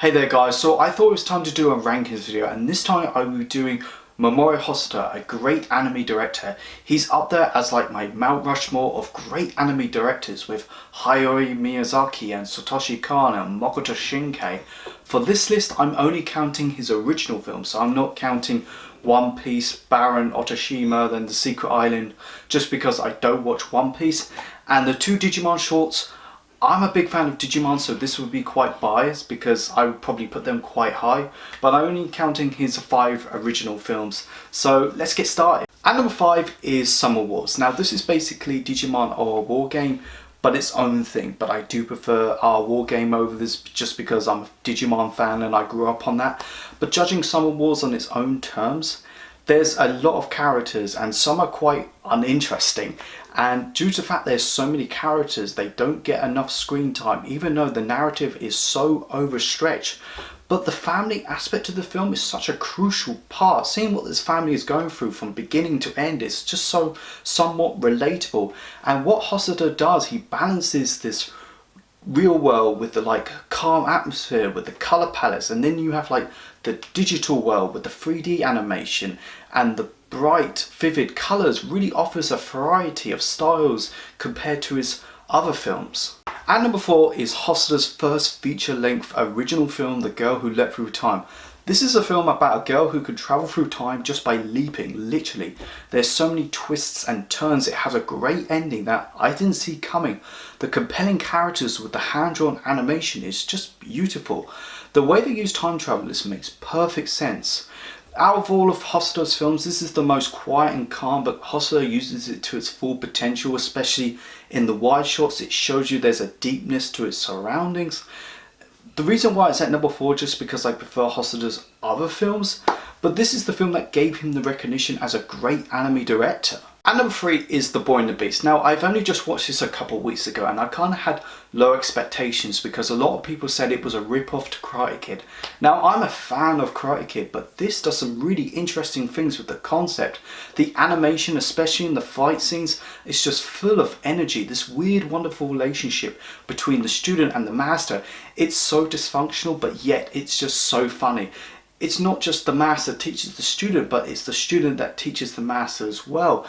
Hey there guys, so I thought it was time to do a rankings video, and this time I will be doing Mamoru Hosoda, a great anime director. He's up there as like my Mount Rushmore of great anime directors with Hayao Miyazaki and Satoshi Kon and Makoto Shinkai. For this list I'm only counting his original films, so I'm not counting One Piece, Baron, Otoshima, then The Secret Island, just because I don't watch One Piece. And the two Digimon shorts, I'm a big fan of Digimon, so this would be quite biased because I would probably put them quite high, but I'm only counting his 5 original films. So let's get started. At number 5 is Summer Wars. Now this is basically Digimon or a war game, but its own thing, but I do prefer our war game over this just because I'm a Digimon fan and I grew up on that. But judging Summer Wars on its own terms, there's a lot of characters and some are quite uninteresting, and due to the fact there's so many characters they don't get enough screen time even though the narrative is so overstretched. But the family aspect of the film is such a crucial part. Seeing what this family is going through from beginning to end is just so somewhat relatable. And what Hosoda does, he balances this real world with the like calm atmosphere with the color palettes, and then you have like the digital world with the 3D animation, and the bright vivid colors really offers a variety of styles compared to his other films. At number 4 is Hosoda's first feature-length original film, The Girl Who Leapt Through Time. This is a film about a girl who could travel through time just by leaping, literally. There's so many twists and turns. It has a great ending that I didn't see coming. The compelling characters with the hand-drawn animation is just beautiful. The way they use time travelers makes perfect sense. Out of all of Hosoda's films, this is the most quiet and calm, but Hosoda uses it to its full potential, especially in the wide shots. It shows you there's a deepness to its surroundings. The reason why it's at number 4 just because I prefer Hosoda's other films, but this is the film that gave him the recognition as a great anime director. At number 3 is The Boy and the Beast. Now I've only just watched this a couple of weeks ago and I kind of had low expectations because a lot of people said it was a rip-off to Karate Kid. Now I'm a fan of Karate Kid, but this does some really interesting things with the concept. The animation, especially in the fight scenes, is just full of energy. This weird wonderful relationship between the student and the master. It's so dysfunctional, but yet it's just so funny. It's not just the master that teaches the student, but it's the student that teaches the master as well.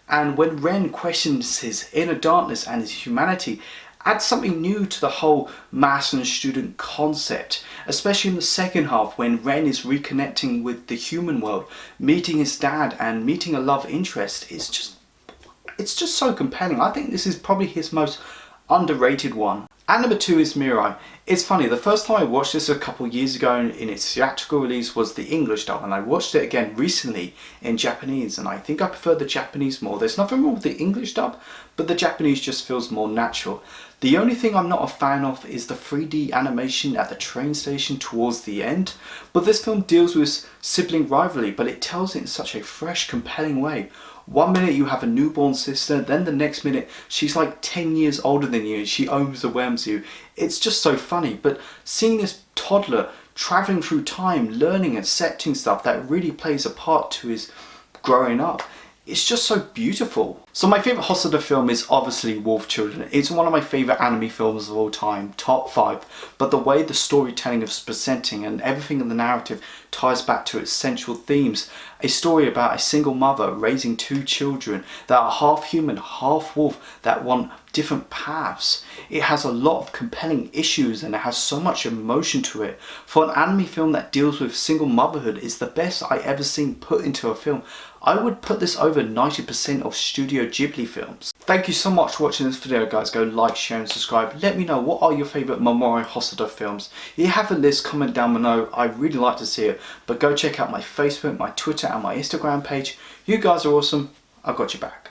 And when Ren questions his inner darkness and his humanity, adds something new to the whole master and student concept, especially in the second half when Ren is reconnecting with the human world, meeting his dad and meeting a love interest. It's just so compelling. I think this is probably his most underrated one. And number 2 is Mirai. It's funny, the first time I watched this a couple years ago in its theatrical release was the English dub, and I watched it again recently in Japanese, and I think I prefer the Japanese more. There's nothing wrong with the English dub, but the Japanese just feels more natural. The only thing I'm not a fan of is the 3D animation at the train station towards the end, but this film deals with sibling rivalry, but it tells it in such a fresh, compelling way. One minute you have a newborn sister, then the next minute she's like 10 years older than you and she overwhelms you. It's just so funny, but seeing this toddler traveling through time, learning, accepting stuff, that really plays a part to his growing up. It's just so beautiful. So my favourite Hosoda film is obviously Wolf Children. It's one of my favourite anime films of all time, top 5. But the way the storytelling is presenting and everything in the narrative ties back to its central themes. A story about a single mother raising 2 children that are half human, half wolf, that want different paths. It has a lot of compelling issues and it has so much emotion to it. For an anime film that deals with single motherhood, it's the best I ever seen put into a film. I would put this over 90% of Studio Ghibli films. Thank you so much for watching this video guys. Go like, share and subscribe. Let me know what are your favourite Mamoru Hosoda films. If you have a list, comment down below. I'd really like to see it. But go check out my Facebook, my Twitter and my Instagram page. You guys are awesome. I've got your back.